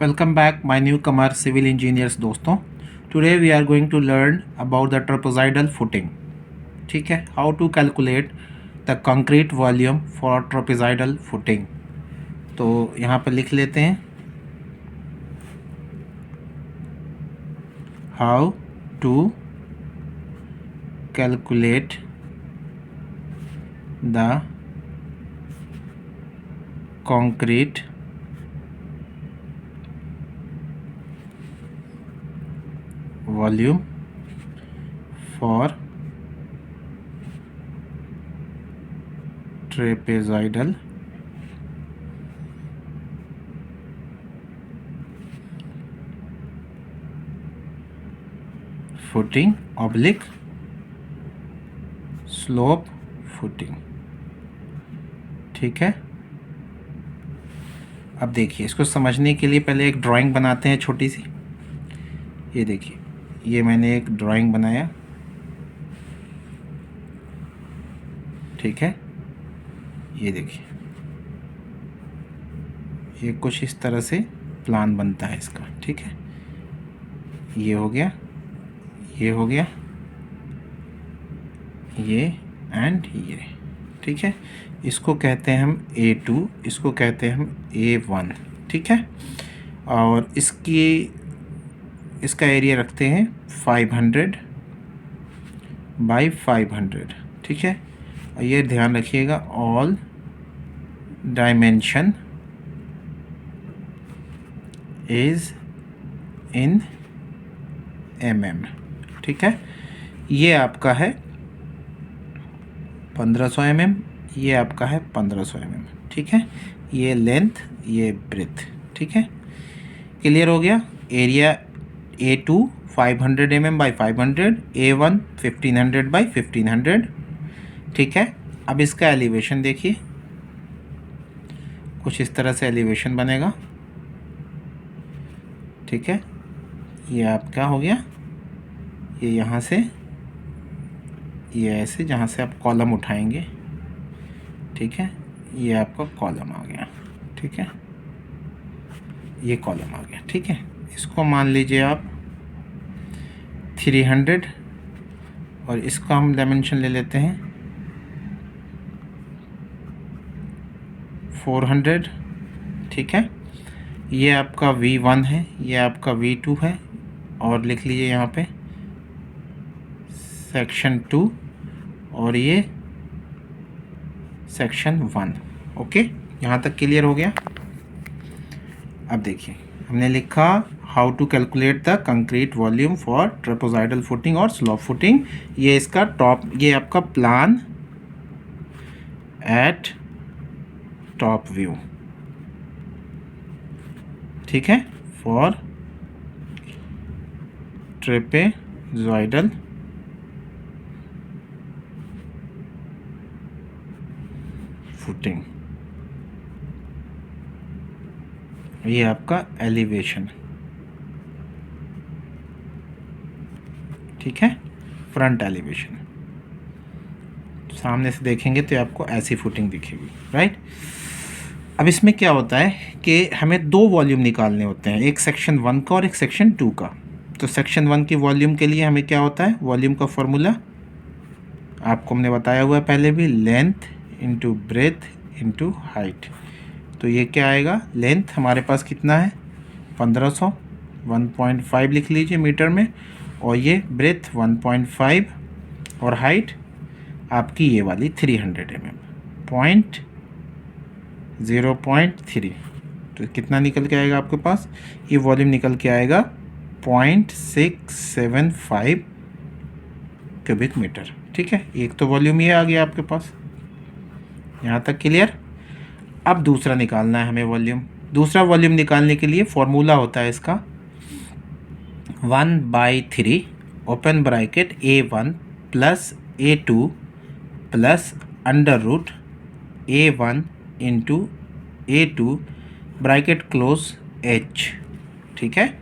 Welcome back my newcomer civil engineers दोस्तों. Today we are going to learn about the trapezoidal footing. ठीक है, how to calculate the concrete volume for trapezoidal footing. तो यहाँ पर लिख लेते हैं how to calculate the concrete volume for trapezoidal footing oblique slope footing. ठीक है, अब देखिए इसको समझने के लिए पहले एक ड्राइंग बनाते हैं छोटी सी. ये देखिए, ये मैंने एक ड्राइंग बनाया. ठीक है, ये देखिए, ये कुछ इस तरह से प्लान बनता है इसका. ठीक है, ये हो गया, ये हो गया, ये एंड ये. ठीक है, इसको कहते हैं हम A2, इसको कहते हैं हम A1. ठीक है, और इसका एरिया रखते हैं 500 बाई 500. ठीक है, और ये ध्यान रखिएगा all dimension is in mm. ठीक है, ये आपका है 1500 mm, ये आपका है 1500 mm. ठीक है, ये लेंथ, ये ब्रेथ. ठीक है, क्लियर हो गया. Area A2 500 mm by 500, A1 1500 by 1500. ठीक है, अब इसका एलिवेशन देखिए, कुछ इस तरह से एलिवेशन बनेगा. ठीक है, ये आपका हो गया, ये यहाँ से, ये ऐसे जहाँ से आप कॉलम उठाएंगे. ठीक है, ये आपका कॉलम आ गया. ठीक है, ये कॉलम आ गया. ठीक है, इसको मान लीजिए आप 300 और इसका हम डायमेंशन ले लेते हैं 400. ठीक है, ये आपका V1 है, ये आपका V2 है, और लिख लीजिए यहाँ पे सेक्शन 2 और ये सेक्शन 1. ओके, यहाँ तक क्लियर हो गया. अब देखिए, हमने लिखा how to calculate the concrete volume for trapezoidal footing और स्लोप फुटिंग. ये इसका टॉप, ये आपका प्लान एट टॉप व्यू. ठीक है, फॉर ट्रेपेजॉइडल फुटिंग. ये आपका एलिवेशन. ठीक है, फ्रंट एलिवेशन. सामने से देखेंगे तो आपको ऐसी फुटिंग दिखेगी. राइट, अब इसमें क्या होता है कि हमें दो वॉल्यूम निकालने होते हैं, एक सेक्शन 1 का और एक सेक्शन 2 का. तो सेक्शन 1 की वॉल्यूम के लिए हमें क्या होता है, वॉल्यूम का फॉर्मूला आपको हमने बताया हुआ है पहले भी, length into breadth into height. तो ये क्या आएगा, लेंथ हमारे पास कितना है 1500, 1.5 लिख लीजिए मीटर में, और ये ब्रेथ 1.5, और हाइट आपकी ये वाली 300 mm, 0.3. तो कितना निकल के आएगा आपके पास, ये वॉल्यूम निकल के आएगा 0.675 क्यूबिक मीटर. ठीक है, एक तो वॉल्यूम ये आ गया आपके पास. यहाँ तक क्लियर. अब दूसरा निकालना है हमें वॉल्यूम. दूसरा वॉल्यूम निकालने के लिए फॉर्मूला होता है इसका 1/3 open bracket A1 plus A2 plus under root A1 into A2 bracket close H. ठीक है,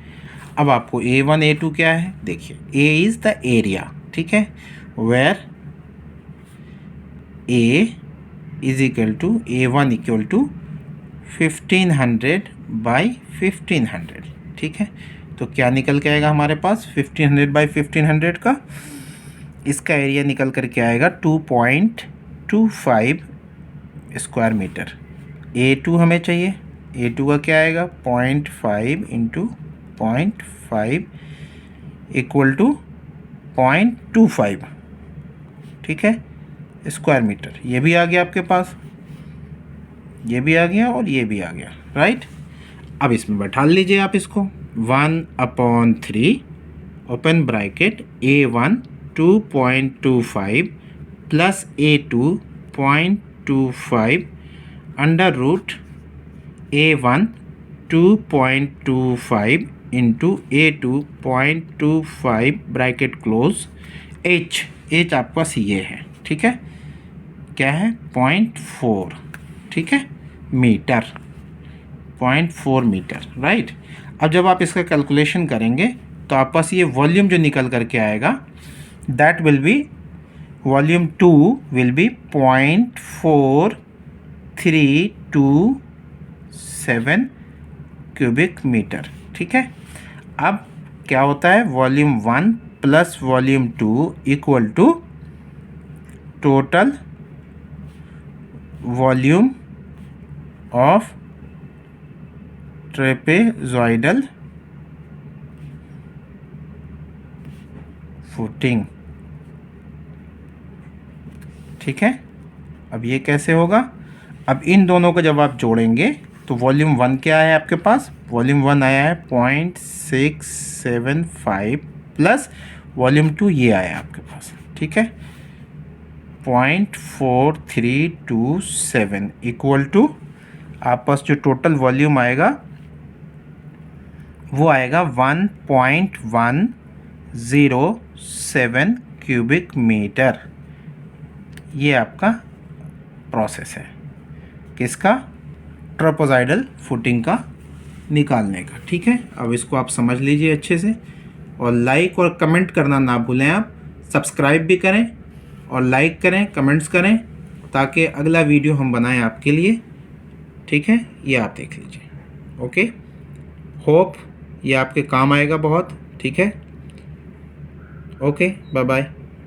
अब आपको A1 A2 क्या है, देखिए A इज़ द एरिया. ठीक है, where A is equal to A1 equal to 1500 by 1500, ठीक है। तो क्या निकल के आएगा हमारे पास 1500 बाई 1500 का, इसका एरिया निकल कर के आएगा 2.25 स्क्वायर मीटर। A2 हमें चाहिए, A2 का क्या आएगा 0.5 इंटू 0.5 इक्वल टू 0.25, ठीक है, स्क्वायर मीटर। ये भी आ गया आपके पास, ये भी आ गया और ये भी आ गया, राइट। अब इसमें बैठा लीजिए आप इसको, 1/3 open bracket A1 2.25 plus A2 0.25 under root A1 2.25 into A2 0.25 bracket close, H आपके पास ये है, ठीक है, क्या है 0.4, ठीक है, मीटर, 0.4 मीटर, राइट। अब जब आप इसका कैलकुलेशन करेंगे तो आपके पास ये वॉल्यूम जो निकल करके आएगा that will be volume 2 will be 0.4327 cubic metre, ठीक है। अब क्या होता है volume 1 plus volume 2 equal to total volume of trapezoidal footing, ठीक है। अब ये कैसे होगा, अब इन दोनों को जब आप जोड़ेंगे तो वॉल्यूम 1 क्या है आपके पास, वॉल्यूम 1 आया है 0.675 प्लस वॉल्यूम 2 ये आया आपके पास, ठीक है, 0.4327 इक्वल टू आप पास जो टोटल वॉल्यूम आएगा वो आएगा 1.107 क्यूबिक मीटर। ये आपका प्रोसेस है किसका, ट्रोपोजाइडल फुटिंग का निकालने का, ठीक है। अब इसको आप समझ लीजिए अच्छे से, और लाइक और कमेंट करना ना भूलें आप, सब्सक्राइब भी करें और लाइक करें, कमेंट्स करें, ताकि अगला वीडियो हम बनाएं आपके लिए, ठीक है। ये आप देख लीजिए, ओके, होप ये आपके काम आएगा बहुत, ठीक है, ओके, बाय बाय।